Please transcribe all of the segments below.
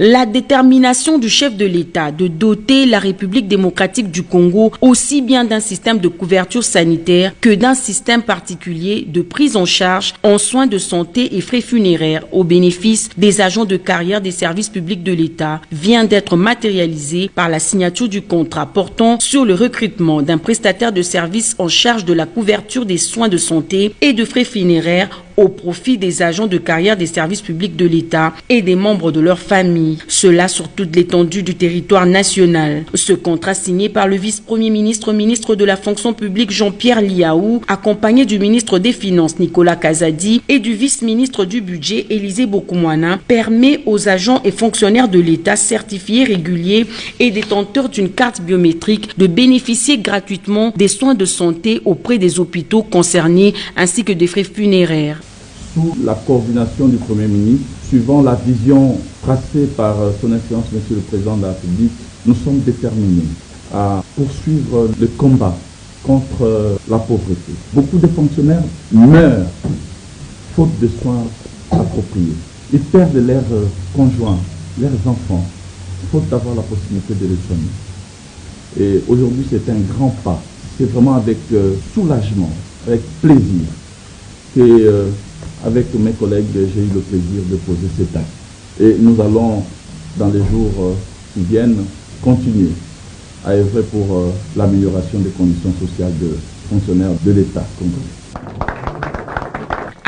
La détermination du chef de l'État de doter la République démocratique du Congo aussi bien d'un système de couverture sanitaire que d'un système particulier de prise en charge en soins de santé et frais funéraires au bénéfice des agents de carrière des services publics de l'État vient d'être matérialisé par la signature du contrat portant sur le recrutement d'un prestataire de services en charge de la couverture des soins de santé et de frais funéraires au profit des agents de carrière des services publics de l'État et des membres de leur famille. Cela sur toute l'étendue du territoire national. Ce contrat signé par le vice-premier ministre, ministre de la fonction publique Jean-Pierre Liaou, accompagné du ministre des Finances Nicolas Kazadi et du vice-ministre du budget Élisée Bokoumouana, permet aux agents et fonctionnaires de l'État certifiés réguliers et détenteurs d'une carte biométrique de bénéficier gratuitement des soins de santé auprès des hôpitaux concernés ainsi que des frais funéraires. Sous la coordination du Premier ministre, suivant la vision tracée par son Excellence Monsieur le Président de la République, nous sommes déterminés à poursuivre le combat contre la pauvreté. Beaucoup de fonctionnaires meurent faute de soins appropriés. Ils perdent leurs conjoints, leurs enfants, faute d'avoir la possibilité de les soigner. Et aujourd'hui, c'est un grand pas. C'est vraiment avec soulagement, avec plaisir que avec mes collègues, j'ai eu le plaisir de poser cet acte. Et nous allons, dans les jours qui viennent, continuer à œuvrer pour l'amélioration des conditions sociales de fonctionnaires de l'État congolais.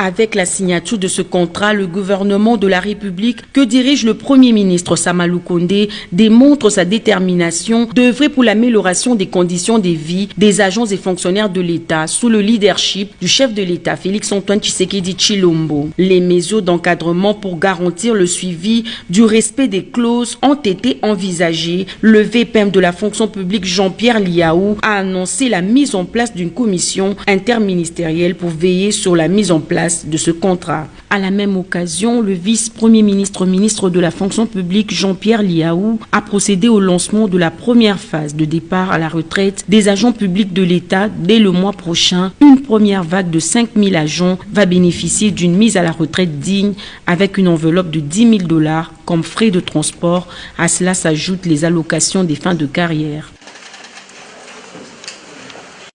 Avec la signature de ce contrat, le gouvernement de la République, que dirige le Premier ministre Samalou Kondé, démontre sa détermination d'œuvrer pour l'amélioration des conditions de vie des agents et fonctionnaires de l'État sous le leadership du chef de l'État, Félix-Antoine Tshisekedi Tshilombo. Les mesures d'encadrement pour garantir le suivi du respect des clauses ont été envisagées. Le VPM de la fonction publique Jean-Pierre Liaou a annoncé la mise en place d'une commission interministérielle pour veiller sur la mise en place de ce contrat. À la même occasion, le vice-premier ministre, ministre de la fonction publique Jean-Pierre Liaou a procédé au lancement de la première phase de départ à la retraite des agents publics de l'État dès le mois prochain. Une première vague de 5000 agents va bénéficier d'une mise à la retraite digne avec une enveloppe de 10 000 $ comme frais de transport. À cela s'ajoutent les allocations des fins de carrière.